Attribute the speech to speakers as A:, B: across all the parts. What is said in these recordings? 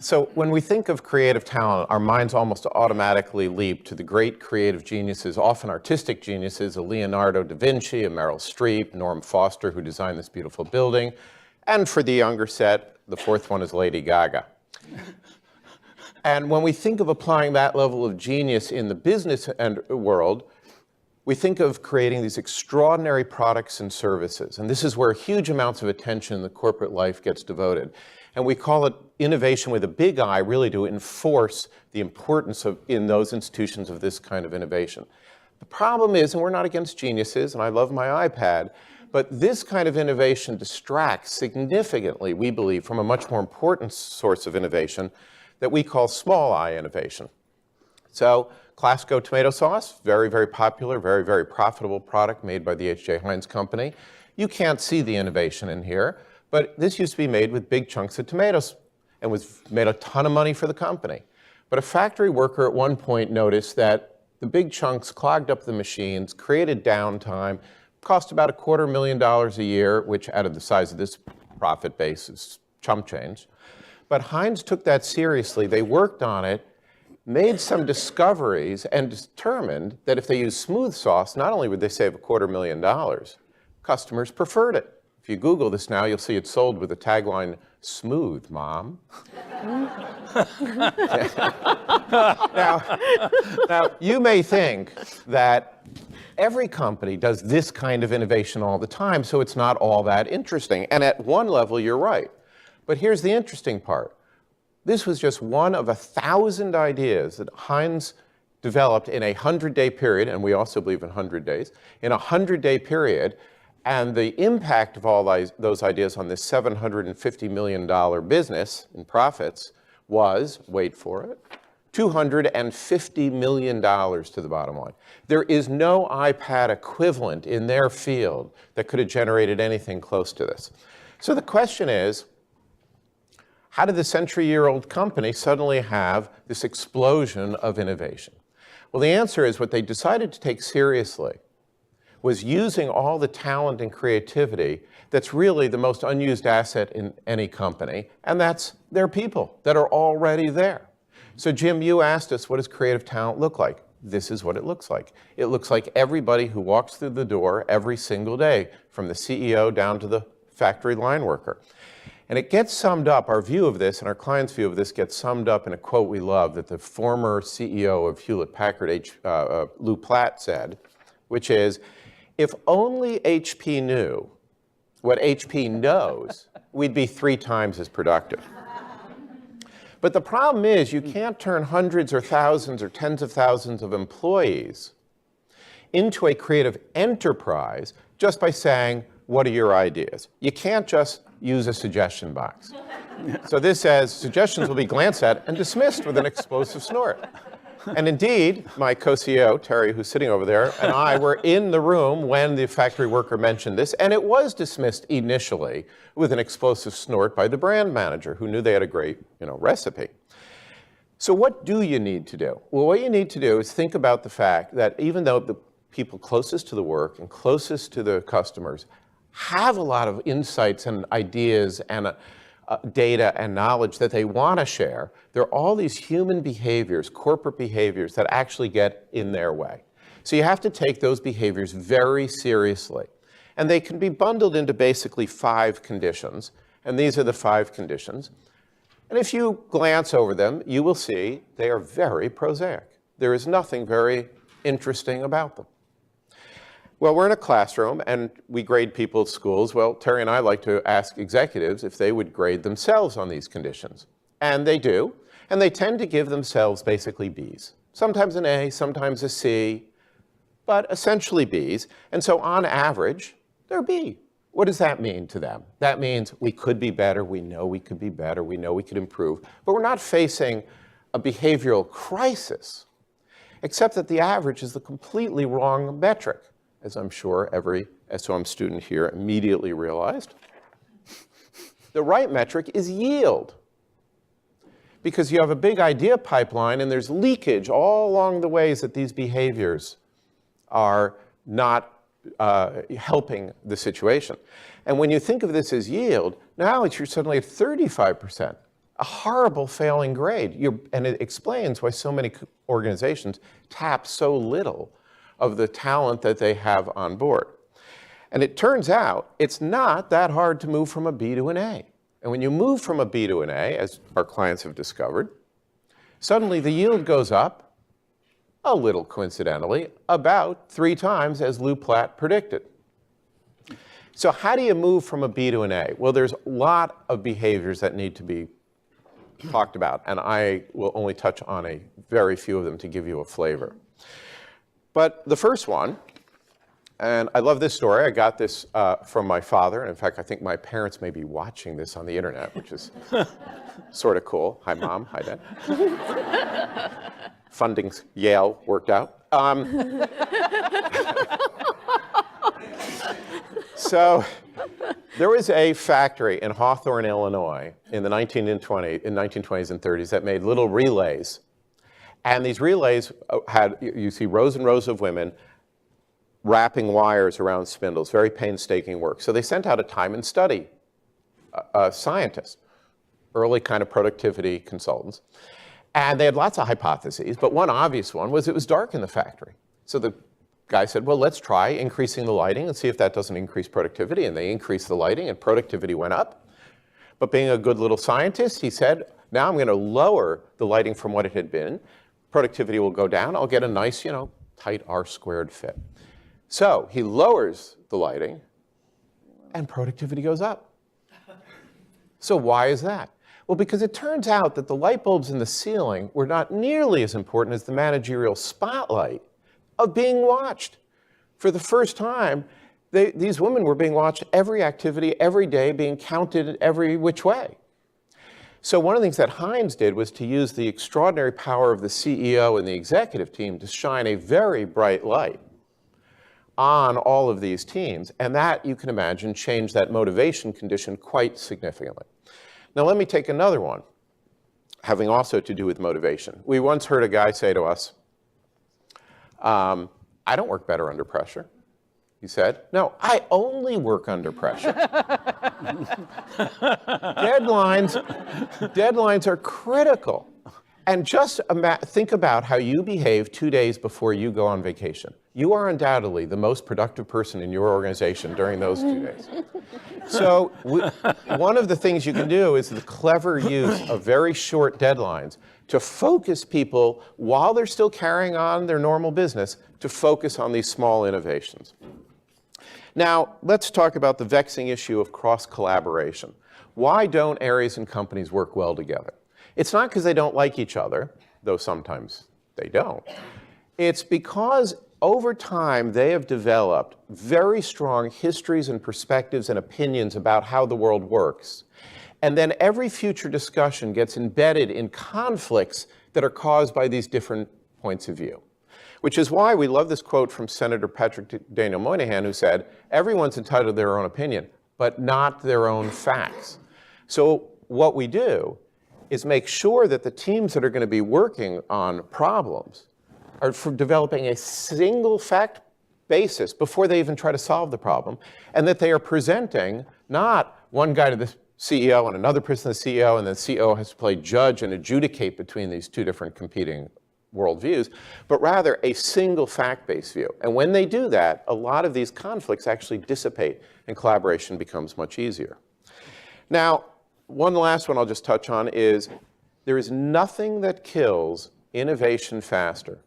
A: So when we think of creative talent, our minds almost automatically leap to the great creative geniuses, often artistic geniuses, a Leonardo da Vinci, a Meryl Streep, Norm Foster, who designed this beautiful building. And for the younger set, the fourth one is Lady Gaga. And when we think of applying that level of genius in the business world, we think of creating these extraordinary products and services. And this is where huge amounts of attention in the corporate life gets devoted. And we call it innovation with a big I, really to enforce the importance in those institutions of this kind of innovation. The problem is, and we're not against geniuses, and I love my iPad, but this kind of innovation distracts significantly, we believe, from a much more important source of innovation that we call small I innovation. So Clasco tomato sauce, very, very popular, very, very profitable product made by the H.J. Heinz Company. You can't see the innovation in here, but this used to be made with big chunks of tomatoes and made a ton of money for the company. But a factory worker at one point noticed that the big chunks clogged up the machines, created downtime, cost about $250,000 a year, which out of the size of this profit base is chump change. But Heinz took that seriously. They worked on it, made some discoveries, and determined that if they used smooth sauce, not only would they save $250,000, customers preferred it. If you Google this now, you'll see it sold with the tagline, "Smooth, Mom." Now, you may think that every company does this kind of innovation all the time, so it's not all that interesting. And at one level, you're right. But here's the interesting part. This was just one of 1,000 ideas that Heinz developed in a 100-day period, and we also believe in 100 days, in a 100-day period. And the impact of all those ideas on this $750 million business in profits was, wait for it, $250 million to the bottom line. There is no iPad equivalent in their field that could have generated anything close to this. So the question is, how did the century-year-old company suddenly have this explosion of innovation? Well, the answer is what they decided to take seriously was using all the talent and creativity that's really the most unused asset in any company, and that's their people that are already there. So Jim, you asked us, what does creative talent look like? This is what it looks like. It looks like everybody who walks through the door every single day, from the CEO down to the factory line worker. And it gets summed up, our view of this and our client's view of this gets summed up in a quote we love that the former CEO of Hewlett-Packard, Lou Platt, said, which is, if only HP knew what HP knows, we'd be 3 times as productive. But the problem is you can't turn hundreds or thousands or tens of thousands of employees into a creative enterprise just by saying, what are your ideas? You can't just use a suggestion box. So this says, suggestions will be glanced at and dismissed with an explosive snort. And indeed, my co-CEO, Terry, who's sitting over there, and I were in the room when the factory worker mentioned this, and it was dismissed initially with an explosive snort by the brand manager, who knew they had a great, recipe. So what do you need to do? Well, what you need to do is think about the fact that even though the people closest to the work and closest to the customers have a lot of insights and ideas and data and knowledge that they want to share, there are all these human behaviors, corporate behaviors, that actually get in their way. So you have to take those behaviors very seriously. And they can be bundled into basically 5 conditions. And these are the 5 conditions. And if you glance over them, you will see they are very prosaic. There is nothing very interesting about them. Well, we're in a classroom, and we grade people at schools. Well, Terry and I like to ask executives if they would grade themselves on these conditions. And they do. And they tend to give themselves basically Bs. Sometimes an A, sometimes a C, but essentially Bs. And so on average, they're B. What does that mean to them? That means we could be better. We know we could be better. We know we could improve. But we're not facing a behavioral crisis, except that the average is the completely wrong metric, as I'm sure every SOM student here immediately realized. The right metric is yield, because you have a big idea pipeline and there's leakage all along the ways that these behaviors are not helping the situation. And when you think of this as yield, now you're suddenly at 35%. a horrible failing grade. And it explains why so many organizations tap so little of the talent that they have on board. And it turns out it's not that hard to move from a B to an A. And when you move from a B to an A, as our clients have discovered, suddenly the yield goes up, a little coincidentally, about 3 times as Lou Platt predicted. So how do you move from a B to an A? Well, there's a lot of behaviors that need to be talked about, and I will only touch on a very few of them to give you a flavor. But the first one, and I love this story. I got this from my father. And in fact, I think my parents may be watching this on the internet, which is sort of cool. Hi, Mom. Hi, Dad. Funding Yale worked out. So there was a factory in Hawthorne, Illinois in the 1920s and 30s that made little relays. And these relays had, you see rows and rows of women wrapping wires around spindles, very painstaking work. So they sent out a time and study scientist, early kind of productivity consultants. And they had lots of hypotheses, but one obvious one was it was dark in the factory. So the guy said, well, let's try increasing the lighting and see if that doesn't increase productivity. And they increased the lighting and productivity went up. But being a good little scientist, he said, now I'm going to lower the lighting from what it had been. Productivity will go down. I'll get a nice, tight R-squared fit. So he lowers the lighting and productivity goes up. So why is that? Well, because it turns out that the light bulbs in the ceiling were not nearly as important as the managerial spotlight of being watched. For the first time, these women were being watched every activity, every day, being counted every which way. So one of the things that Heinz did was to use the extraordinary power of the CEO and the executive team to shine a very bright light on all of these teams. And that, you can imagine, changed that motivation condition quite significantly. Now let me take another one, having also to do with motivation. We once heard a guy say to us, I don't work better under pressure. He said, no, I only work under pressure. Deadlines are critical. And just think about how you behave 2 days before you go on vacation. You are undoubtedly the most productive person in your organization during those 2 days. So one of the things you can do is the clever use of very short deadlines to focus people while they're still carrying on their normal business to focus on these small innovations. Now, let's talk about the vexing issue of cross-collaboration. Why don't areas and companies work well together? It's not because they don't like each other, though sometimes they don't. It's because over time they have developed very strong histories and perspectives and opinions about how the world works. And then every future discussion gets embedded in conflicts that are caused by these different points of view. Which is why we love this quote from Senator Patrick Daniel Moynihan, who said, everyone's entitled to their own opinion, but not their own facts. So what we do is make sure that the teams that are going to be working on problems are for developing a single fact basis before they even try to solve the problem, and that they are presenting not one guy to the CEO and another person to the CEO, and the CEO has to play judge and adjudicate between these two different competing worldviews, but rather a single fact-based view. And when they do that, a lot of these conflicts actually dissipate and collaboration becomes much easier. Now, one last one I'll just touch on is there is nothing that kills innovation faster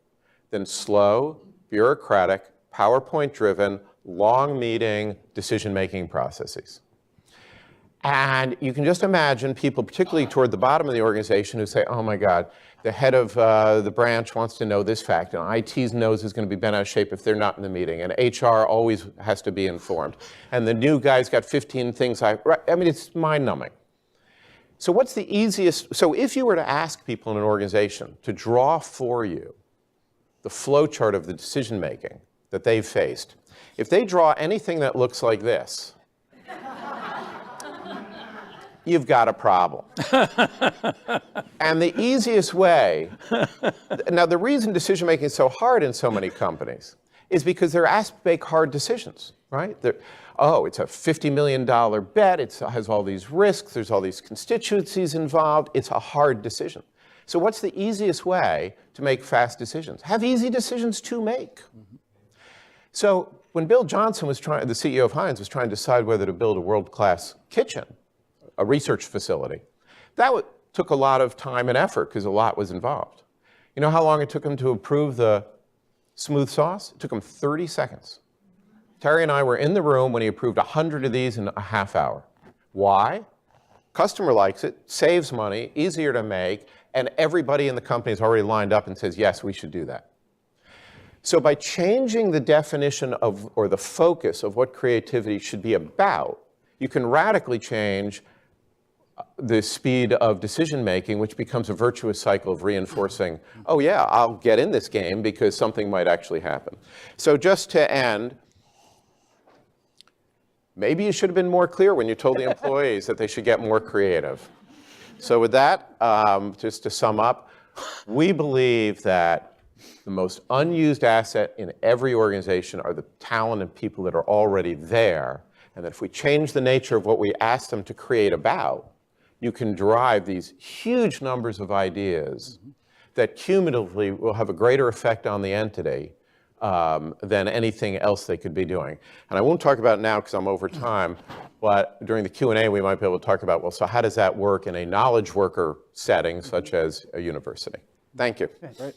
A: than slow, bureaucratic, PowerPoint-driven, long meeting decision-making processes. And you can just imagine people, particularly toward the bottom of the organization, who say, oh my God, the head of the branch wants to know this fact, and IT's nose is going to be bent out of shape if they're not in the meeting, and HR always has to be informed. And the new guy's got 15 things. I mean, it's mind-numbing. So what's the easiest? So if you were to ask people in an organization to draw for you the flow chart of the decision-making that they've faced, if they draw anything that looks like this, you've got a problem. And the easiest way, now the reason decision-making is so hard in so many companies is because they're asked to make hard decisions, right? oh, it's a $50 million bet, it has all these risks, there's all these constituencies involved, it's a hard decision. So what's the easiest way to make fast decisions? Have easy decisions to make. So when Bill Johnson was the CEO of Heinz, was trying to decide whether to build a world-class kitchen, a research facility, that took a lot of time and effort because a lot was involved. You know how long it took him to approve the smooth sauce? It took him 30 seconds. Terry and I were in the room when he approved 100 of these in a half hour. Why? Customer likes it, saves money, easier to make, and everybody in the company is already lined up and says, yes, we should do that. So by changing the definition of, or the focus of what creativity should be about, you can radically change the speed of decision-making, which becomes a virtuous cycle of reinforcing, oh yeah, I'll get in this game because something might actually happen. So just to end, maybe you should have been more clear when you told the employees that they should get more creative. So with that, just to sum up, we believe that the most unused asset in every organization are the talent and people that are already there, and that if we change the nature of what we ask them to create about, you can drive these huge numbers of ideas that cumulatively will have a greater effect on the entity than anything else they could be doing. And I won't talk about it now because I'm over time, but during the Q&A we might be able to talk about, well, so how does that work in a knowledge worker setting such as a university? Thank you.
B: Okay, great.